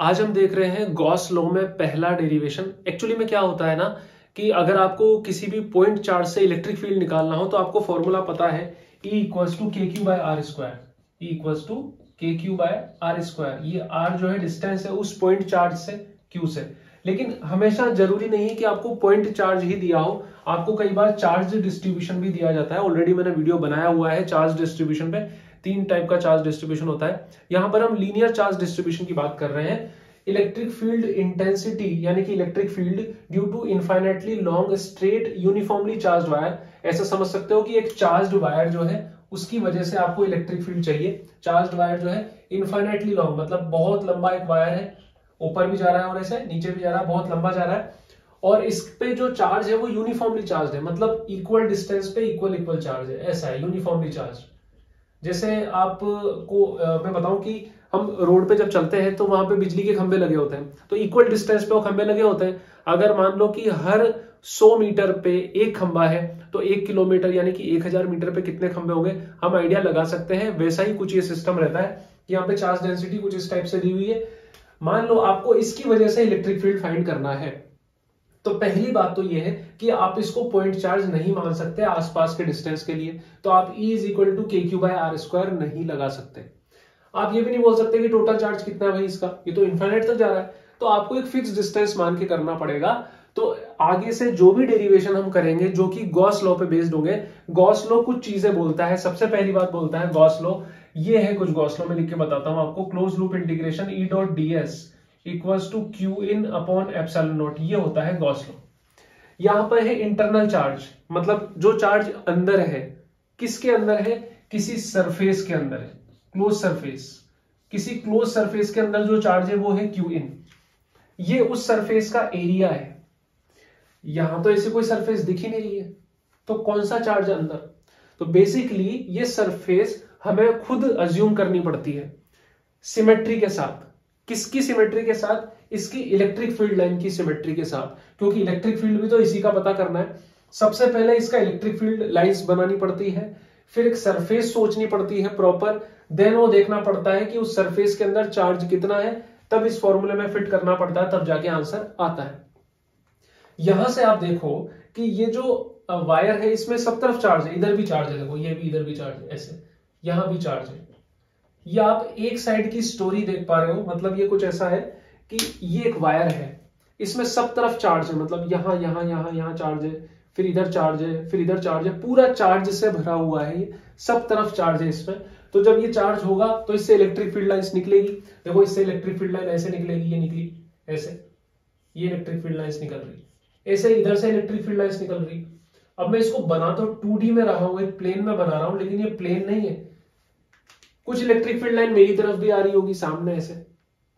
आज हम देख रहे हैं गॉस लॉ में पहला डेरिवेशन। एक्चुअली में क्या होता है ना कि अगर आपको किसी भी पॉइंट चार्ज से इलेक्ट्रिक फील्ड निकालना हो तो आपको फॉर्मूला पता है E equals to K Q by R square. E equals to K Q by R square. ये आर जो है डिस्टेंस है उस पॉइंट चार्ज से क्यू से। लेकिन हमेशा जरूरी नहीं है कि आपको पॉइंट चार्ज ही दिया हो, आपको कई बार चार्ज डिस्ट्रीब्यूशन भी दिया जाता है। ऑलरेडी मैंने वीडियो बनाया हुआ है चार्ज डिस्ट्रीब्यूशन पे। 3 टाइप का चार्ज डिस्ट्रीब्यूशन होता है। यहां पर हम लीनियर चार्ज डिस्ट्रीब्यूशन की बात कर रहे हैं। इलेक्ट्रिक फील्ड इंटेंसिटी यानी कि electric field due to infinitely long straight uniformly charge wire. ऐसा समझ सकते हो कि एक चार्ज वायर जो है उसकी वजह से आपको इलेक्ट्रिक फील्ड चाहिए। चार्ज वायर जो है इनफाइनाइटली लॉन्ग मतलब बहुत लंबा एक वायर है, ऊपर भी जा रहा है और ऐसे नीचे भी जा रहा है, बहुत लंबा जा रहा है। और इस पे जो चार्ज है वो यूनिफॉर्मली चार्ज है, मतलब इक्वल डिस्टेंस पे इक्वल चार्ज है। ऐसा है यूनिफॉर्मली चार्ज। जैसे आपको मैं बताऊं कि हम रोड पे जब चलते हैं तो वहां पे बिजली के खंभे लगे होते हैं, तो इक्वल डिस्टेंस पे वो खंभे लगे होते हैं। अगर मान लो कि हर 100 मीटर पे एक खंभा है तो 1 किलोमीटर यानी कि 1000 मीटर पे कितने खंभे होंगे हम आइडिया लगा सकते हैं। वैसा ही कुछ ये सिस्टम रहता है। यहाँ पे चार्ज डेंसिटी कुछ इस टाइप से दी हुई है। मान लो आपको इसकी वजह से इलेक्ट्रिक फील्ड फाइंड करना है, तो पहली बात तो ये है कि आप इसको पॉइंट चार्ज नहीं मान सकते आसपास के डिस्टेंस के लिए। तो आप E is equal to K Q by R square नहीं लगा सकते। आप ये भी नहीं बोल सकते कि टोटल चार्ज कितना है भाई इसका, ये तो इनफाइनाइट तक जा रहा है। तो आपको एक फिक्स डिस्टेंस मान के करना पड़ेगा। तो आगे से जो भी डेरिवेशन हम करेंगे जो कि गॉस लॉ पे बेस्ड होंगे। गॉस लॉ कुछ चीजें बोलता है। सबसे पहली बात बोलता है गॉस लॉ, ये है कुछ गॉस लॉ में लिख के बताता हूं आपको। Close loop integration E dot ds equals to Q in upon epsilon naught, ये होता है गॉस लॉ। यहां पर है इंटरनल चार्ज, मतलब जो चार्ज अंदर है। किसके अंदर है? किसी सरफेस के अंदर है, क्लोज सरफेस। किसी क्लोज सरफेस के अंदर जो चार्ज है वो है क्यू इन। ये उस सरफेस का एरिया है। यहां तो ऐसी कोई सरफेस दिख ही नहीं रही है, तो कौन सा चार्ज अंदर? तो बेसिकली ये सरफेस हमें खुद अज्यूम करनी पड़ती है सिमेट्री के साथ। किसकी सिमेट्री के साथ? इसकी इलेक्ट्रिक फील्ड लाइन की सिमेट्री के साथ, क्योंकि इलेक्ट्रिक फील्ड भी तो इसी का पता करना है। सबसे पहले इसका इलेक्ट्रिक फील्ड लाइंस बनानी पड़ती है, फिर एक सरफेस सोचनी पड़ती है प्रॉपर, देन वो देखना पड़ता है कि उस सरफेस के अंदर चार्ज कितना है, तब इस फॉर्मूले में फिट करना पड़ता है, तब जाके आंसर आता है। यहां से आप देखो कि ये जो वायर है इसमें सब तरफ चार्ज है। इधर भी चार्ज है, देखो ये भी, इधर भी चार्ज है, ऐसे यहां भी चार्ज है। ये आप एक साइड की स्टोरी देख पा रहे हो, मतलब ये कुछ ऐसा है कि ये एक वायर है, इसमें सब तरफ चार्ज है, मतलब यहां यहां यहां यहां चार्ज है, फिर इधर चार्ज है, फिर इधर चार्ज है, पूरा चार्ज से भरा हुआ है, ये सब तरफ चार्ज है इसमें। तो जब ये चार्ज होगा तो इससे इलेक्ट्रिक फील्ड लाइंस निकलेगी। देखो इससे इलेक्ट्रिक फील्ड लाइन ऐसे निकलेगी, ये निकली ऐसे, ये इलेक्ट्रिक फील्ड लाइंस निकल रही, ऐसे इधर से इलेक्ट्रिक फील्ड लाइंस निकल रही। अब मैं इसको बना तो 2D में रहा हूं, एक प्लेन में बना रहा हूं, लेकिन ये प्लेन नहीं है। कुछ इलेक्ट्रिक फील्ड लाइन मेरी तरफ भी आ रही होगी सामने ऐसे,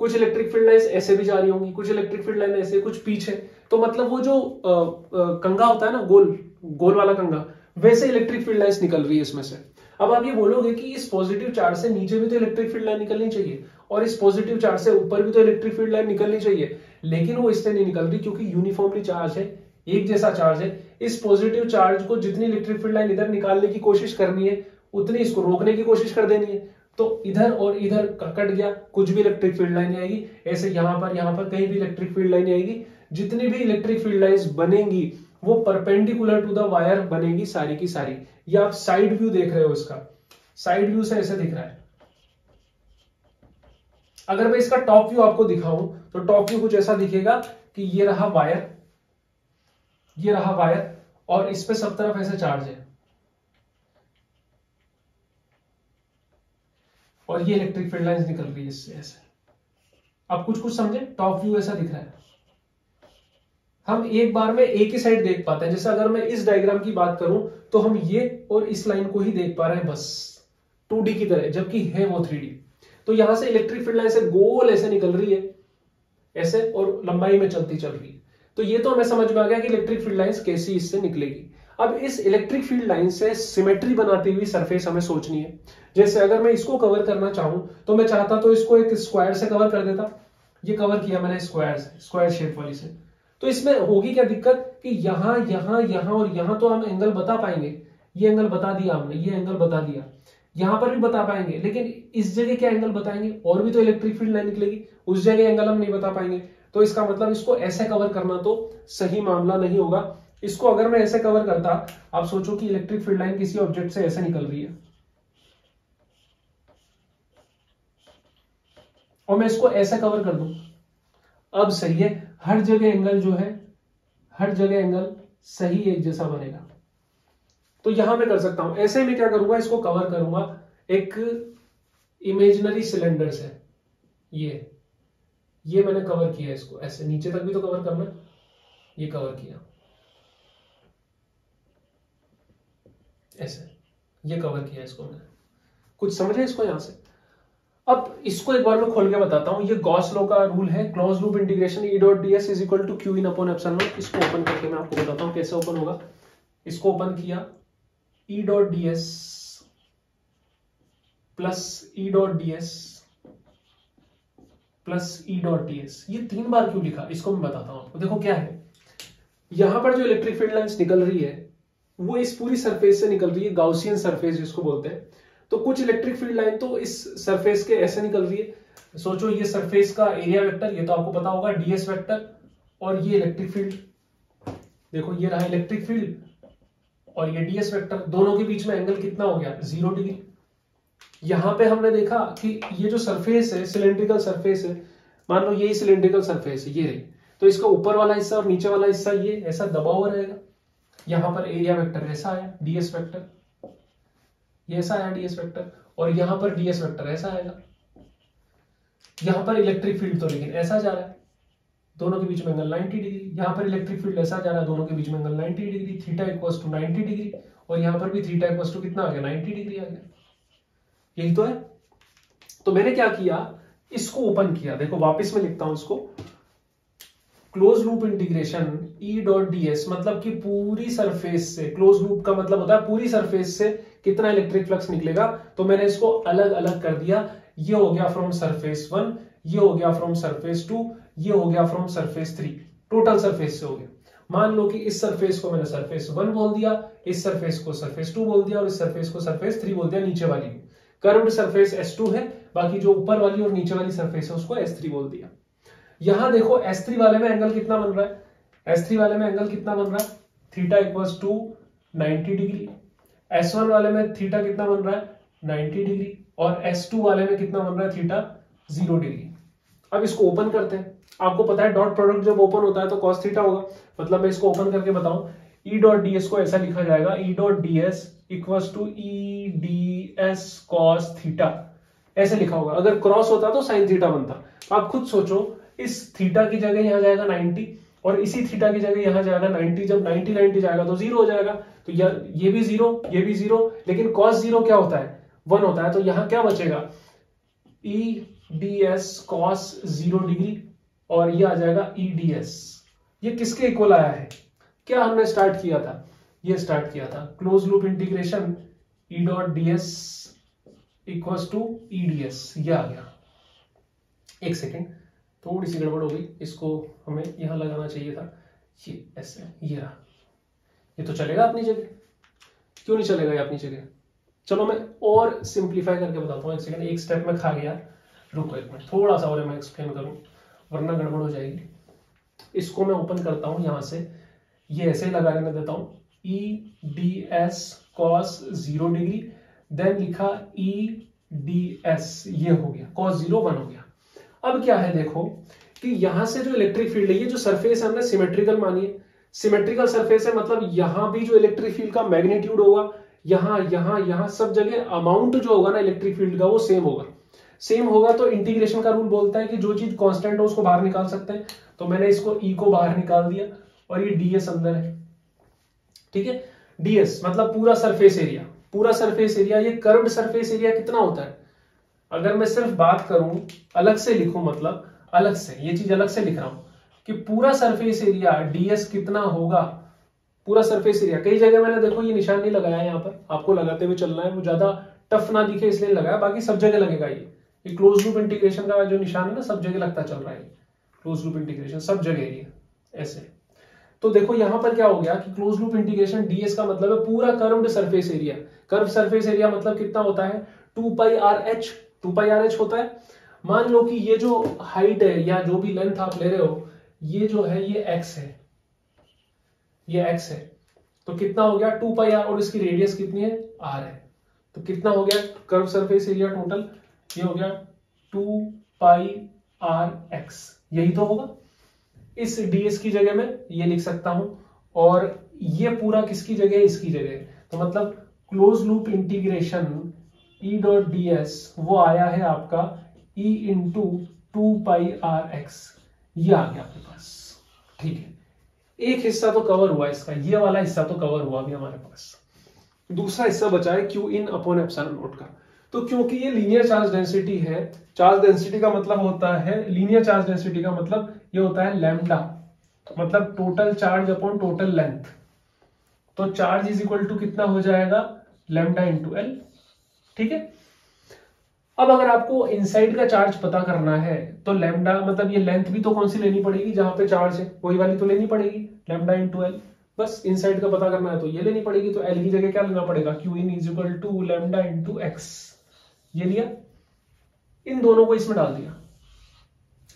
कुछ इलेक्ट्रिक फील्ड लाइन्स ऐसे भी जा रही होंगी, कुछ इलेक्ट्रिक फील्ड लाइन ऐसे, कुछ पीछे। तो मतलब वो जो कंघा होता है ना, गोल गोल वाला कंघा, वैसे इलेक्ट्रिक फील्ड लाइन्स निकल रही है इसमें से। अब आप ये बोलोगे कि इस पॉजिटिव चार्ज से नीचे भी तो इलेक्ट्रिक फील्ड लाइन निकलनी चाहिए और इस पॉजिटिव चार्ज से ऊपर भी तो इलेक्ट्रिक फील्ड लाइन निकलनी चाहिए, लेकिन वो इससे नहीं निकल रही क्योंकि यूनिफॉर्मली चार्ज है, एक जैसा चार्ज है। इस पॉजिटिव चार्ज को जितनी इलेक्ट्रिक फील्ड लाइन इधर निकालने की कोशिश करनी है उतनी इसको रोकने की कोशिश कर देनी है। तो इधर और इधर कट गया, कुछ भी इलेक्ट्रिक फील्ड लाइन नहीं आएगी। ऐसे यहां पर कहीं भी इलेक्ट्रिक फील्ड लाइन आएगी। जितनी भी इलेक्ट्रिक फील्ड लाइंस बनेंगी वो परपेंडिकुलर टू द वायर बनेगी सारी की सारी। ये आप साइड व्यू देख रहे हो, इसका साइड व्यू से ऐसे दिख रहा है। अगर मैं इसका टॉप व्यू आपको दिखाऊं तो टॉप व्यू कुछ ऐसा दिखेगा कि ये रहा वायर, ये रहा वायर और इस पे सब तरफ ऐसे चार्ज है और ये इलेक्ट्रिक फील्ड लाइंस निकल रही है इससे ऐसे। अब कुछ कुछ समझे? टॉप व्यू ऐसा दिख रहा है। हम एक बार में एक ही साइड देख पाते हैं। जैसे अगर मैं इस डायग्राम की बात करूं तो हम ये और इस लाइन को ही देख पा रहे हैं बस 2D की तरह, जबकि है वो 3D। तो यहां से इलेक्ट्रिक फील्ड लाइन से गोल ऐसे निकल रही है ऐसे और लंबाई में चलती चल रही है। तो ये तो हमें समझ में आ गया कि इलेक्ट्रिक फील्ड लाइंस कैसी इससे निकलेगी। अब इस इलेक्ट्रिक फील्ड लाइन से सिमेट्री बनाती हुई सरफेस हमें सोचनी है। जैसे अगर मैं इसको कवर करना चाहूं तो मैं चाहता तो इसको एक स्क्वायर से कवर कर देता। ये कवर किया मैंने स्क्वायर से, स्क्वायर शेप वाली से। तो इसमें होगी क्या दिक्कत कि यहां यहां यहां और यहां तो हम एंगल बता पाएंगे। ये एंगल बता दिया हमने, ये एंगल बता दिया, यहां पर भी बता पाएंगे, लेकिन इस जगह क्या एंगल बताएंगे, और भी तो इलेक्ट्रिक फील्ड लाइन निकलेगी, उस जगह एंगल हम नहीं बता पाएंगे। तो इसका मतलब इसको ऐसे कवर करना तो सही मामला नहीं होगा। इसको अगर मैं ऐसे कवर करता, आप सोचो कि इलेक्ट्रिक फील्ड लाइन किसी ऑब्जेक्ट से ऐसे निकल रही है और मैं इसको ऐसे कवर कर दूं, अब सही है, हर जगह एंगल जो है, हर जगह एंगल सही एक जैसा बनेगा। तो यहां मैं कर सकता हूं ऐसे, में क्या करूंगा, इसको कवर करूंगा एक इमेजिनरी सिलेंडर से। ये मैंने कवर किया, इसको ऐसे नीचे तक भी तो कवर करना, ये कवर किया ऐसे, ये कवर किया इसको मैंने। कुछ समझे इसको यहां से? अब इसको एक बार मैं खोल के बताता हूं। ये गॉस लॉ का रूल है, close loop integration E dot D S is equal to Q in upon epsilon naught. इसको ओपन करके मैं आपको बताता हूं कैसे ओपन होगा। इसको ओपन किया, ई डॉट डी एस प्लस ई डॉट डी एस प्लस ई डॉट डी एस। ये 3 बार क्यों लिखा, इसको मैं बताता हूं आपको। देखो क्या है, यहां पर जो इलेक्ट्रिक फील्ड लाइंस निकल रही है वो इस पूरी सरफेस से निकल रही है, गाउसियन सरफेस जिसको बोलते हैं। तो कुछ इलेक्ट्रिक फील्ड लाइन तो इस सरफेस के ऐसे निकल रही है। सोचो ये सरफेस का एरिया वेक्टर, ये तो आपको पता होगा, डीएस वेक्टर, और ये इलेक्ट्रिक फील्ड, देखो ये रहा इलेक्ट्रिक फील्ड और ये डीएस वेक्टर, दोनों के बीच में एंगल कितना हो गया, 0 डिग्री। यहां पे हमने देखा कि ये जो सरफेस है, सिलेंड्रिकल सरफेस है, मान लो ये सिलेंड्रिकल सरफेस है, ये रही, तो इसका ऊपर वाला हिस्सा और नीचे वाला हिस्सा ये ऐसा दबा हुआ रहेगा। यहां पर एरिया वेक्टर ऐसा आया, डीएस वेक्टर ये ऐसा आया, डीएस वेक्टर, और यहां पर डीएस वेक्टर ऐसा आएगा। यहां पर इलेक्ट्रिक फील्ड तो लेकिन ऐसा जा रहा है, दोनों के बीच में एंगल 90 डिग्री। यहां पर इलेक्ट्रिक फील्ड ऐसा जा रहा है, दोनों के बीच में angle 90 degree, theta equals to 90 degree, और यहां पर भी थीटा इक्वल्स टू कितना आ गया, 90 डिग्री आ गया। यही तो है। तो मैंने क्या किया, इसको ओपन किया, देखो वापस में लिखता हूं इसको, close loop integration E dot D S, मतलब कि पूरी सरफेस से, क्लोज लूप का मतलब होता है पूरी सरफेस से कितना इलेक्ट्रिक फ्लक्स निकलेगा। तो मैंने इसको अलग अलग कर दिया, ये हो गया फ्रॉम सरफेस 1, ये हो गया फ्रॉम सरफेस 2, ये हो गया फ्रॉम सरफेस 3, टोटल सरफेस से हो गया। मान लो कि इस सरफेस को मैंने सरफेस 1 बोल दिया, इस सरफेस को सरफेस 2 बोल दिया, और इस सरफेस को सरफेस 3 बोल दिया, नीचे वाली को। कर्व्ड सरफेस S2 है, बाकी जो ऊपर वाली और नीचे वाली सरफेस है उसको S3 बोल दिया। यहां देखो S3 वाले में एंगल कितना बन रहा है, S3 वाले में एंगल कितना बन रहा है, theta equals to 90 degree. S1 वाले में थीटा कितना बन रहा है, 90 डिग्री, और S2 वाले में कितना बन रहा है, थीटा 0 डिग्री। अब इसको ओपन करते हैं। आपको पता है डॉट प्रोडक्ट जब ओपन होता है तो cos थीटा होगा, मतलब मैं इसको ओपन करके बताऊं, ई डॉट डी एस को ऐसा लिखा जाएगा, E dot D S equals to E D S cos theta, ऐसे लिखा होगा। अगर क्रॉस होता तो साइन थीटा बनता। आप खुद सोचो, इस थीटा की जगह यहां जाएगा 90 और इसी थीटा की जगह यहां जाएगा 90, जब 90 जाएगा तो 0 हो जाएगा। तो ये भी 0, ये भी 0, लेकिन cos 0 क्या होता है, 1 होता है। तो यहां क्या बचेगा, ई डी एस कॉस 0 डिग्री, और ये आ जाएगा ई डी एस। ये किसके इक्वल आया है, क्या हमने स्टार्ट किया था, ये स्टार्ट किया था close loop integration E dot D S equals to E D S, ये आ गया। एक सेकेंड, थोड़ी सी गड़बड़ हो गई, इसको हमें यहां लगाना चाहिए था, ये ऐसे, ये रहा। ये तो चलेगा अपनी जगह, क्यों नहीं चलेगा ये अपनी जगह। चलो मैं और सिंप्लीफाई करके बताता हूँ। एक सेकंड, एक स्टेप में खा गया, रुको एक मिनट, थोड़ा सा और मैं एक्सप्लेन करूं, वरना गड़बड़ हो जाएगी। इसको मैं ओपन करता हूं यहां से, ये ऐसे ही लगा रहने देता हूं, E D S cos 0 degree, then लिखा ई डी एस, ये हो गया कॉस 0 1 हो गया। अब क्या है, देखो कि यहां से जो इलेक्ट्रिक फील्ड है, ये जो सरफेस है हमने सिमेट्रिकल मानी है, सिमेट्रिकल सरफेस है, मतलब यहां भी जो इलेक्ट्रिक फील्ड का मैग्नीट्यूड होगा, यहां सब जगह अमाउंट जो होगा ना इलेक्ट्रिक फील्ड का वो सेम होगा। सेम होगा तो इंटीग्रेशन का रूल बोलता है कि जो चीज कांस्टेंट हो उसको बाहर निकाल सकते हैं। तो मैंने इसको ई को बाहर निकाल दिया और ये डीएस अंदर है, ठीक है। डीएस मतलब पूरा सरफेस एरिया, पूरा सरफेस एरिया। ये कर्व्ड सरफेस एरिया कितना होता है, अगर मैं सिर्फ बात करूं, अलग से लिखूं, मतलब अलग से, ये चीज अलग से लिख रहा हूं कि पूरा सरफेस एरिया डीएस कितना होगा, पूरा सरफेस एरिया। कई जगह मैंने देखो ये निशान नहीं लगाया, यहाँ पर आपको लगाते हुए चलना है, वो ज्यादा टफ ना दिखे इसलिए लगाया, बाकी सब जगह लगेगा। ये क्लोज लूप इंटीग्रेशन का जो निशान है ना, सब जगह लगता चल रहा है, क्लोज लूप इंटीग्रेशन सब जगह ये ऐसे। तो देखो यहां पर क्या हो गया कि क्लोज लूप इंटीग्रेशन ds का मतलब है पूरा curved surface area. Curve surface area मतलब कितना होता है 2πRh होता है। मान लो कि ये जो हाइट है या जो भी लेंथ आप ले रहे हो ये जो है ये x है, ये x है, तो कितना हो गया 2πr और इसकी रेडियस कितनी है r है, तो कितना हो गया कर्व सरफेस एरिया टोटल, ये हो गया 2πrx, यही तो होगा। इस ds की जगह में ये लिख सकता हूं और ये पूरा किसकी जगह है, इसकी जगह, तो मतलब close loop integration E dot ds वो आया है आपका E इंटू 2πrx, ये आ गया आपके पास। ठीक है, एक हिस्सा तो कवर हुआ इसका, ये वाला हिस्सा तो कवर हुआ अभी हमारे पास। दूसरा हिस्सा बचा है Q in upon epsilon not का। तो क्योंकि ये लीनियर चार्ज डेंसिटी है, चार्ज डेंसिटी का मतलब होता है, लीनियर चार्ज डेंसिटी का मतलब ये होता है लैम्डा, मतलब total charge upon total length. तो चार्ज इज इक्वल टू कितना हो जाएगा लैम्डा इंटू एल। ठीक है, अब अगर आपको इनसाइड का चार्ज पता करना है तो लैम्डा मतलब ये लेंथ भी तो कौन सी लेनी पड़ेगी, जहां पे चार्ज है वही वाली तो लेनी पड़ेगी, लैम्डा इंटू एल। बस इनसाइड का पता करना है तो ये लेनी पड़ेगी, तो एल की जगह क्या लेना पड़ेगा Q in is equal to lambda into X, ये लिया, इन दोनों को इसमें डाल दिया।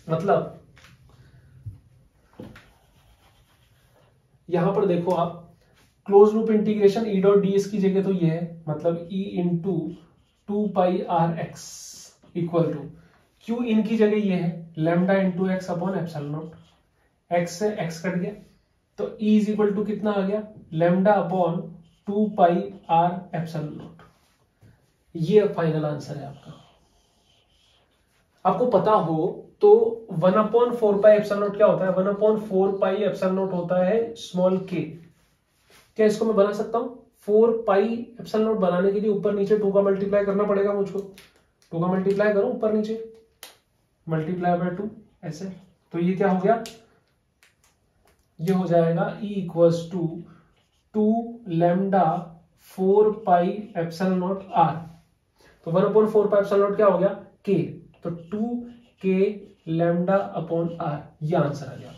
मतलब यहां पर देखो आप closed loop integration E dot ds की जगह तो ये है, मतलब e into 2πrx equal to Q in की जगह ये है lambda into x upon epsilon naught, x से एक्स कट गया तो e इज इक्वल टू कितना आ गया lambda upon 2πr epsilon naught. ये फाइनल आंसर है आपका। आपको पता हो तो 1/4π एप्सिलॉन नॉट क्या होता है, 1/4π एप्सिलॉन नॉट होता है स्मॉल k। क्या इसको मैं बना सकता हूं 4π एप्सिलॉन नॉट बनाने के लिए ऊपर नीचे 2 का मल्टीप्लाई करना पड़ेगा मुझको, 2 का मल्टीप्लाई करो ऊपर नीचे, मल्टीप्लाई बाय 2 ऐसे, तो ये क्या हो गया, ये हो जाएगा E equals to 2 lambda 4π epsilon naught r। तो 1/4π एप्सिलॉन नॉट क्या हो गया k, तो 2k लैम्डा अपॉन r, ये आंसर आ गया।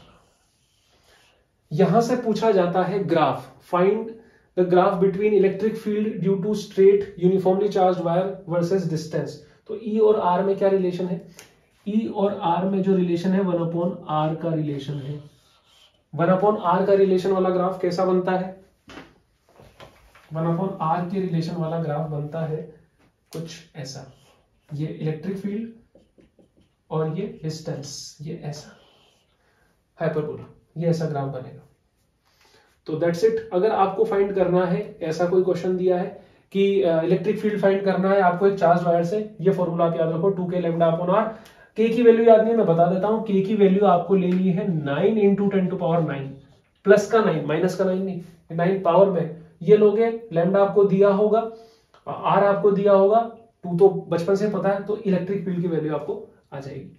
यहां से पूछा जाता है graph, find the graph between electric field due to straight uniformly charge wire versus distance. तो E और R में क्या रिलेशन है, E और R में जो रिलेशन है 1/r का रिलेशन है। 1/r का रिलेशन वाला ग्राफ कैसा बनता है, 1/r के रिलेशन वाला ग्राफ बनता है कुछ ऐसा, ये इलेक्ट्रिक फील्ड और ये डिस्टेंस, ये ऐसा हाइपरबोला, ये ऐसा ग्राफ बनेगा। तो दैट्स इट। अगर आपको फाइंड करना है, ऐसा कोई क्वेश्चन दिया है कि इलेक्ट्रिक फील्ड फाइंड करना है आपको एक चार्ज वायर से, ये फॉर्मूला आप याद रखो 2k lambda upon r। k की वैल्यू याद नहीं, मैं बता देता हूं, k की वैल्यू आपको लेनी है 9 इंटू 10⁻⁹, प्लस का 9, माइनस का 9 नहीं, 9 पावर में ये लोगे, लैम्डा आपको दिया होगा, r आपको दिया होगा, 2 तो बचपन से पता है, तो इलेक्ट्रिक फील्ड की वैल्यू आपको आ जाएगी।